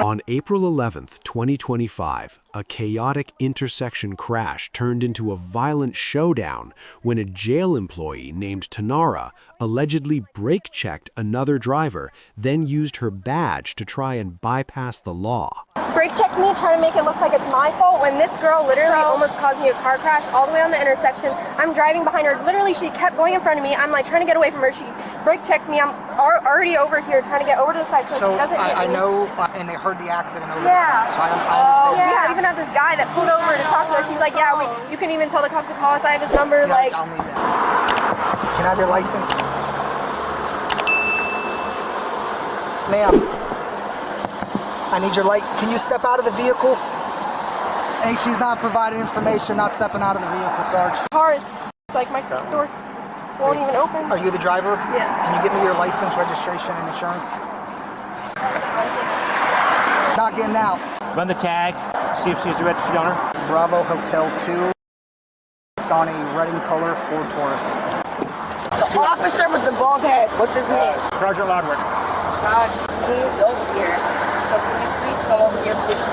On April 11th, 2025, a chaotic intersection crash turned into a violent showdown when a jail employee named Terara allegedly brake-checked another driver, then used her badge to try and bypass the law. Brake-checked me, trying to make it look like it's my fault when this girl literally almost caused me a car crash all the way on the intersection. I'm driving behind her. Literally, she kept going in front of me. I'm like trying to get away from her. She brake-checked me. I'm already over here trying to get over to the side so she doesn't hit me. I know, and they heard the accident over yeah. So I understand. Yeah, I even have this guy that pulled over to talk to us. She's like, yeah, you can even tell the cops to call us. I have his number. Yeah, like, I'll need that. Can I have your license? Ma'am, I need your light. Can you step out of the vehicle? Hey, she's not providing information, not stepping out of the vehicle, Sarge. The car is like my door won't even open. Are you the driver? Yeah. Can you give me your license, registration, and insurance? Not getting out. Run the tag, see if she's the registered owner. Bravo Hotel 2. It's on a red and color Ford Taurus. The officer with the bald head, what's his name? Sergeant Loudwich. He's over here. So can you please come over here, please?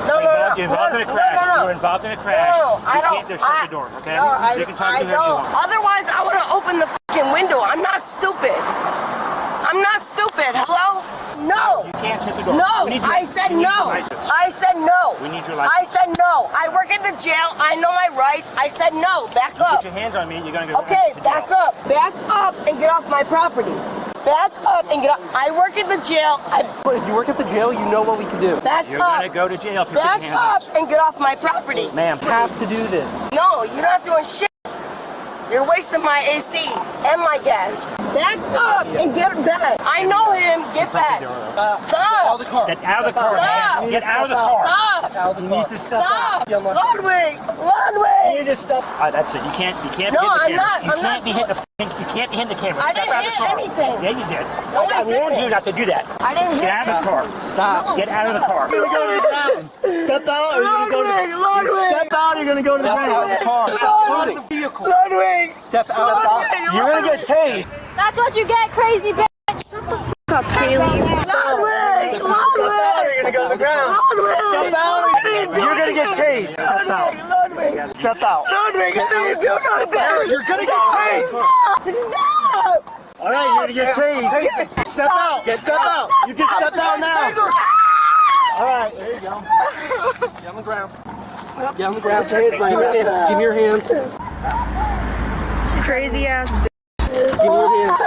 No. You're involved in a crash. You're involved in a crash. No, I don't. You can't just shut the door, okay? No, you can talk I to whoever you don't. want. Otherwise, I would have opened the fucking window. I'm not stupid. I'm not stupid. Hello? No. You can't shut the door. No. I said no. I said no. We need your license. I said no. I work in the jail. I know my rights. I said no. Back up. Put your hands on me. You're gonna go. Okay, back up. Back up and get off my property. Back up and get up. I work in the jail. If you work at the jail, you know what we can do. Back You're up. gonna go to jail if you put Back your hands on up and get off my property. Ma'am. You have to do this. No, you're not doing shit. You're wasting my AC and my gas. Back up and get back. I know him. Get back. Stop. Get out of the car. Stop. Get out of the car. Stop. You need to step Stop. out. Ludwig. You need to step. That's it. You can't No, hit the I'm camera. not. You can't be hitting the camera. I Step didn't out of the hit car. anything. Yeah, you did. No, I I warned didn't. you not to do that. I didn't hit Get out of the car. Stop. No. Get out of the car. You're gonna go to the ground. Step out or you're gonna go to Ludwig. Step out or you're gonna go to the ground. Out of the vehicle. Ludwig. Step out. You're gonna get tased. That's what you get, crazy bitch. Shut the fuck up, Kaylee. Ludwig. You're gonna go to the ground. Step out or you're gonna get tased. Step out. Ludwig. Step out. Ludwig, I didn't do nothing. You're gonna get tased. Stop. All right, you're gonna get tased. Step out. Step out. You can step out now. All right, there you go. Get on the ground. Get on the ground. Give me your hands. Give me your hands. Crazy ass bitch. Give me your hands.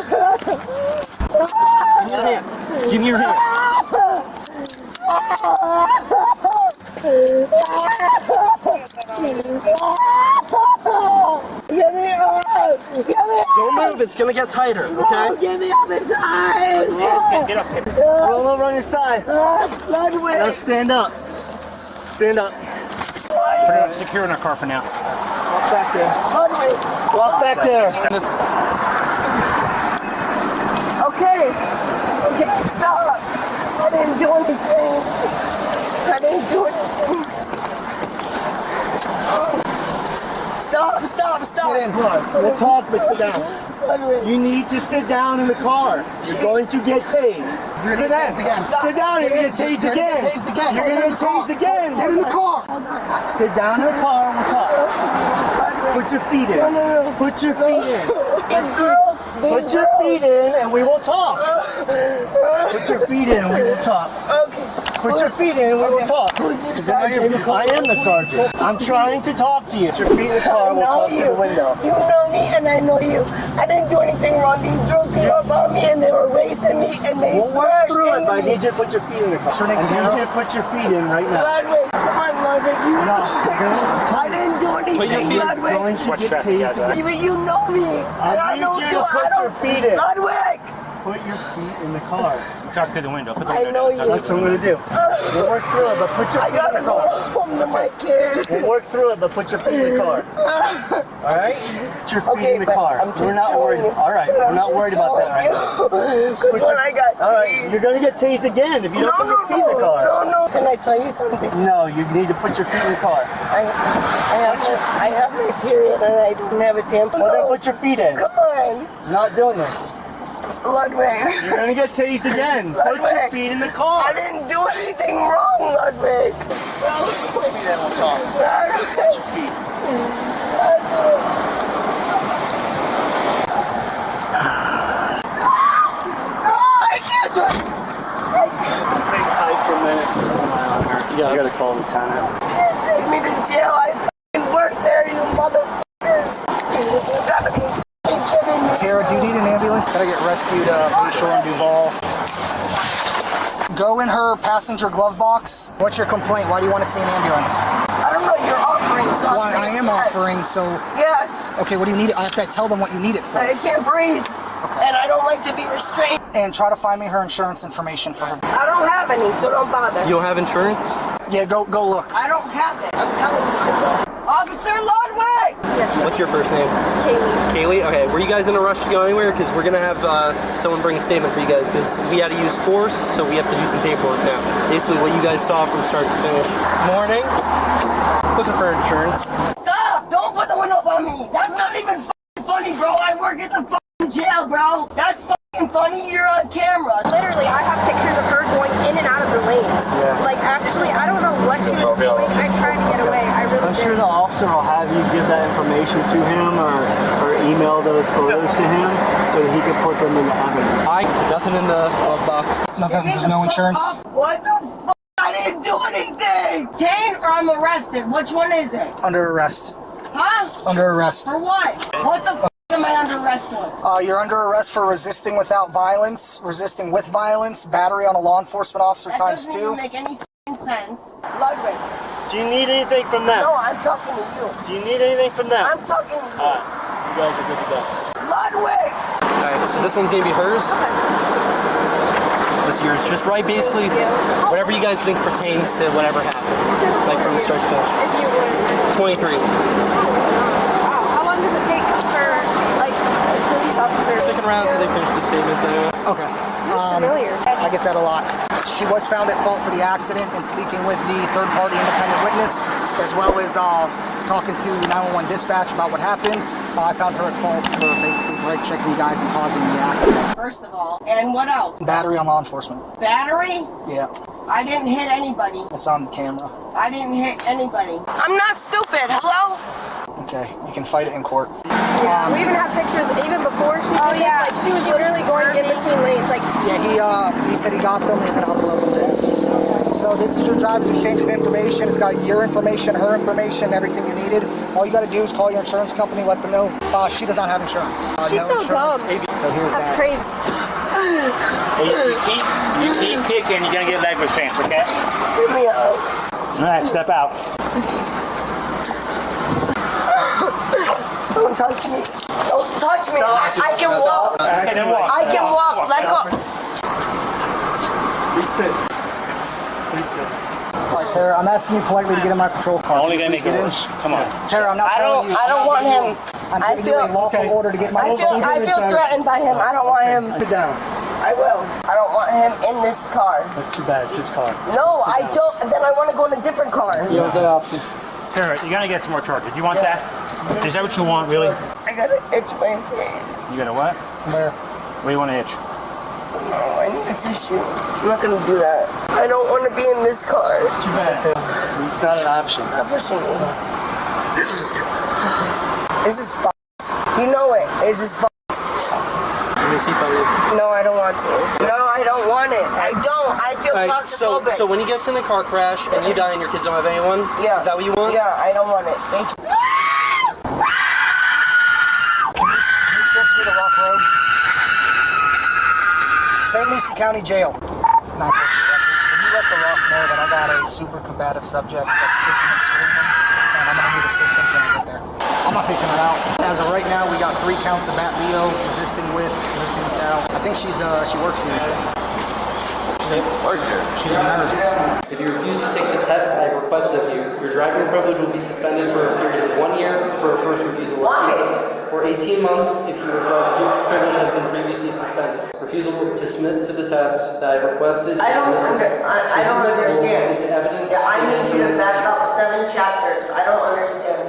Give me your hand. Give me your hand. Get me up. Don't move. It's gonna get tighter. Okay. Get me up its eyes. Get up here. Roll over on your side. Ludwig. Now stand up. Stand up. Put it secure in our car for now. Walk back there. Ludwig. Walk back there. Okay. Okay, stop. I didn't do anything. I didn't do anything. Stop. Get in. We'll talk, but sit down. Ludwig. You need to sit down in the car. You're going to get tased. Sit down. Sit down. You're going to get tased again. You're going to get tased again. Get in the car. Sit down in the car and we'll talk. Put your feet in. Put your feet in. Put your feet in and we will talk. Put your feet in and we will talk. Put your feet in and we will talk. I am the sergeant. I'm trying to talk to you. Put your feet in the car and we'll talk through the window. You know me and I know you. I didn't do anything wrong. These girls came up on me and they were racing me and they We'll work smashed through it, but I into me. need you to put your feet in the car. I need you to put your feet in right now. Ludwig, come on, Ludwig. You know. I didn't do anything, You're Ludwig. going to get tased again. You know me. And I need you to put your feet in. Ludwig. Put your feet in the car. Talk through the window. Put the I window know down. you. That's what I'm going to do. We'll work through it, but put your I feet in gotta the go car. home to my kids. We'll work through it, but put your feet in the car. All right? Put your feet in the but car. I'm just We're not telling worried. you. All right, we're not worried about that right now. Because when I got All right, tased. you're going to get tased again if you don't put your feet in the car. No. Can I tell you something? No, you need to put your feet in the car. I have my period and I don't have a tampon. Well, then put your feet in. Come on. Not doing this. Ludwig. You're gonna get tased again. Put your Ludwig. feet in the car. I didn't do anything wrong, Ludwig. Maybe then we'll talk. Put your feet. I can't do it. Stay tight for a minute. You gotta call the lieutenant. You can't take me to jail. I fucking work there, you motherfuckers. You gotta be fucking kidding me. Tara, do you need an ambulance? Gotta get rescued from Shore and Duval. Go in her passenger glove box. What's your complaint? Why do you want to see an ambulance? I don't know, you're offering something. Well, I am offering, so... Yes. Okay, what do you need? I have to tell them what you need it for. I can't breathe. And I don't like to be restrained. And try to find me her insurance information for her. I don't have any, so don't bother. You don't have insurance? Yeah, go look. I don't have it. I'm telling you. Officer Ludwig! Yes. What's your first name? Kaylee. Kaylee? Okay, were you guys in a rush to go anywhere? Because we're going to have someone bring a statement for you guys, because we had to use force, so we have to do some paperwork now. Basically, what you guys saw from start to finish. Morning. Looking for insurance. Stop! Don't put the window up on me! That's not even fucking funny, bro! I work at the fucking jail, bro! That's fucking funny, you're on camera! Literally, I have pictures of her going in and out of the lanes. Like, actually, I don't know what she was doing. I tried to get away. I really I'm did. sure the officer will have you give that information to him or email those photos to him so that he can put them in the evidence. Nothing in the glove box. Nothing, there's no insurance? What the fuck? I didn't do anything! Detained or I'm arrested? Which one is it? Under arrest. Huh? Under arrest. For what? What the fuck am I under arrest for? You're under arrest for resisting without violence, resisting with violence, battery on a law enforcement officer That times doesn't 2. even make any fucking sense. Ludwig. Do you need anything from them? No, I'm talking to you. Do you need anything from them? I'm talking to you. You guys are good to go. Ludwig! Alright, so this one's going to be hers. This is yours. Just write basically whatever you guys think pertains to whatever happened. Like from the start to finish. If you would. 23. Wow. How long does it take for, like, a police officer? Sticking around until they finish the statements anyway. Okay. Familiar. I get that a lot. She was found at fault for the accident and speaking with the third-party independent witness, as well as talking to 911 dispatch about what happened. I found her at fault for basically brake checking you guys and causing the accident. First of all. And what else? Battery on law enforcement. Battery? Yeah, I didn't hit anybody. it's on camera. I didn't hit anybody. I'm not stupid. Hello? Okay, you can fight it in court. We even have pictures even before she did this. Like, she was literally going in between lanes. Like, Yeah, he said he got them. He said upload them to evidence. So this is your driver's exchange of information. It's got your information, her information, everything you needed. All you got to do is call your insurance company, let them know. She does not have insurance. she's so dumb. So here's That's that. crazy. Hey, you keep kicking, you're gonna get leg restraints, okay? Give me a... Alright, step out. Don't touch me. Don't touch me. I can walk. Okay, then walk. I can walk. Let go. Please sit. Please sit. All right, Tara, I'm asking you politely to get in my patrol car. Only gonna Please make it get in. worse. Come on. Tara, I'm not telling you. I don't want him. I'm I giving you a feel- lawful Okay. order to get in my I feel threatened by him. I don't want him. Sit down. I will. I don't want him in this car. That's too bad. It's his car. No, I don't. Then I want to go in a different car. You have the option. Sarah, you're gonna get some more charges. You want that? Is that what you want, really? I gotta itch my face. You got a what? Where? What do you want to itch? No, I need a tissue. I'm not gonna do that. I don't want to be in this car. Too bad. It's not an option. Stop pushing me. This is fucked. You know it. This is fucked. Let me see if I No, I don't want to. No, I don't want it. I don't. I feel Alright, claustrophobic. so when he gets in a car crash and you die and your kids don't have anyone, Yeah. is that what you want? Yeah, I don't want it. Thank you. Can you transfer me to Rock Road? St. Lucie County Jail. Not guilty records. Can you let the Rock know that I got a super combative subject that's kicking and screaming, and I'm gonna need assistance when I get there. I'm not taking her out. As of right now, we got 3 counts of Matt Leo, resisting without. I think she works here. She's a nurse. If you refuse to take the test I have requested of you, your driving privilege will be suspended for a period of 1 year for a first refusal, or 18 months if your driving privilege has been previously suspended. Refusal to submit to the test that I have requested. I don't understand. Into evidence. Yeah, I need you to back up 7 chapters. I don't understand.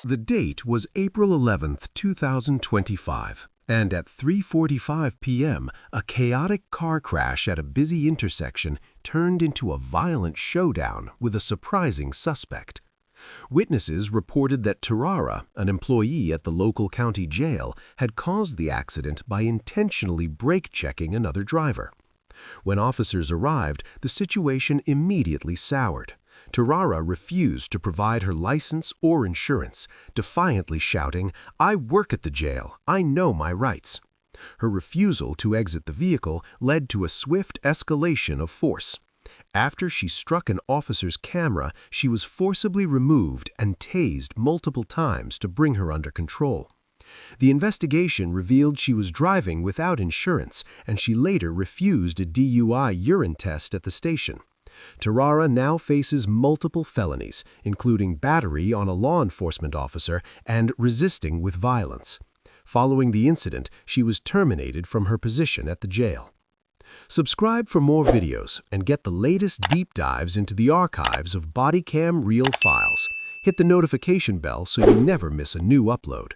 The date was April 11th, 2025. And at 3:45 p.m., a chaotic car crash at a busy intersection turned into a violent showdown with a surprising suspect. Witnesses reported that Terara, an employee at the local county jail, had caused the accident by intentionally brake-checking another driver. When officers arrived, the situation immediately soured. Terara refused to provide her license or insurance, defiantly shouting, "I work at the jail. I know my rights." Her refusal to exit the vehicle led to a swift escalation of force. After she struck an officer's camera, she was forcibly removed and tased multiple times to bring her under control. The investigation revealed she was driving without insurance, and she later refused a DUI urine test at the station. Terara now faces multiple felonies, including battery on a law enforcement officer and resisting with violence. Following the incident, she was terminated from her position at the jail. Subscribe for more videos and get the latest deep dives into the archives of Bodycam Real Files. Hit the notification bell so you never miss a new upload.